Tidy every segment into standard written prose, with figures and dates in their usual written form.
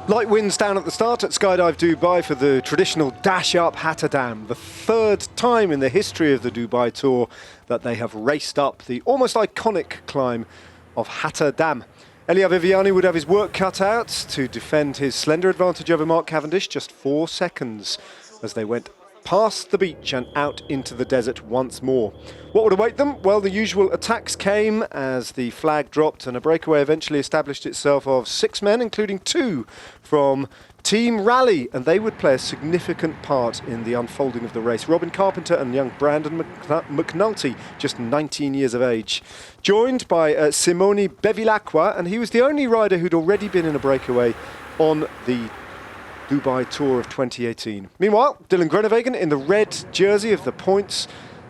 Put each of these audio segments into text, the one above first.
Light winds down at the start at Skydive Dubai for the traditional dash-up Hatta Dam, the third time in the history of the Dubai Tour that they have raced up the almost iconic climb of Hatta Dam. Elia Viviani would have his work cut out to defend his slender advantage over Mark Cavendish, just 4 seconds as they went past the beach and out into the desert once more. What would await them? Well, the usual attacks came as the flag dropped and a breakaway eventually established itself of 6 men, including 2 from Team Rally, and they would play a significant part in the unfolding of the race. Robin Carpenter and young Brandon McNulty, just 19 years of age. Joined by Simone Bevilacqua, and he was the only rider who'd already been in a breakaway on the Dubai Tour of 2018. Meanwhile, Dylan Groenewegen in the red jersey of the points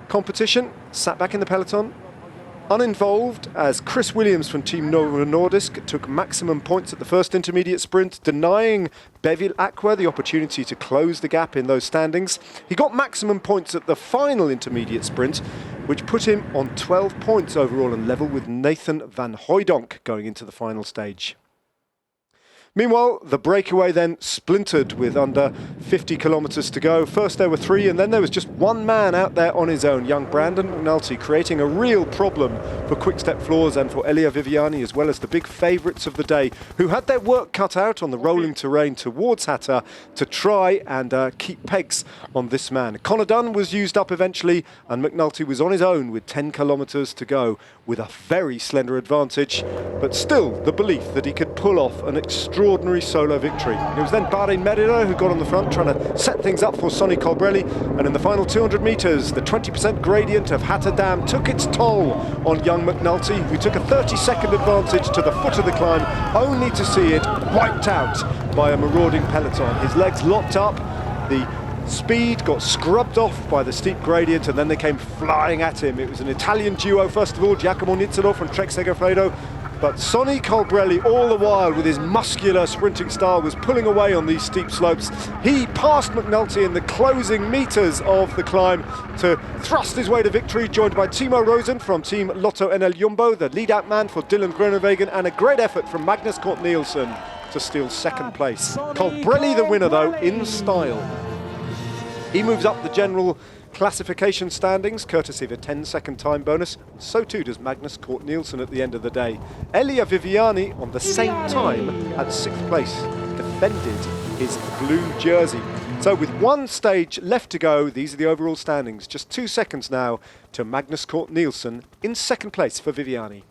competition sat back in the peloton, uninvolved, as Chris Williams from Team Novo Nordisk took maximum points at the first intermediate sprint, denying Bevilacqua the opportunity to close the gap in those standings. He got maximum points at the final intermediate sprint, which put him on 12 points overall and level with Nathan van Hooijdonk going into the final stage. Meanwhile, the breakaway then splintered with under 50 kilometres to go. First there were 3, and then there was just 1 man out there on his own, young Brandon McNulty, creating a real problem for Quick-Step Floors and for Elia Viviani, as well as the big favourites of the day, who had their work cut out on the rolling terrain towards Hatta to try and keep pegs on this man. Conor Dunn was used up eventually, and McNulty was on his own with 10 kilometres to go, with a very slender advantage, but still the belief that he could pull off an extraordinary solo victory. It was then Bahrain Merida who got on the front, trying to set things up for Sonny Colbrelli, and in the final 200 metres, the 20% gradient of Hatta Dam took its toll on young McNulty, who took a 30-second advantage to the foot of the climb, only to see it wiped out by a marauding peloton. His legs locked up, the speed got scrubbed off by the steep gradient, and then they came flying at him. It was an Italian duo, first of all, Giacomo Nizzolo from Trek Segafredo, but Sonny Colbrelli, all the while with his muscular sprinting style, was pulling away on these steep slopes. He passed McNulty in the closing metres of the climb to thrust his way to victory, joined by Timo Rosen from Team Lotto NL Jumbo, the lead-out man for Dylan Groenewegen, and a great effort from Magnus Cort Nielsen to steal second place. Colbrelli the winner, though, in style. He moves up the general classification standings, courtesy of a 10-second time bonus. So too does Magnus Cort Nielsen at the end of the day. Elia Viviani, on the same time, at 6th place, defended his blue jersey. So with 1 stage left to go, these are the overall standings. Just 2 seconds now to Magnus Cort Nielsen in 2nd place for Viviani.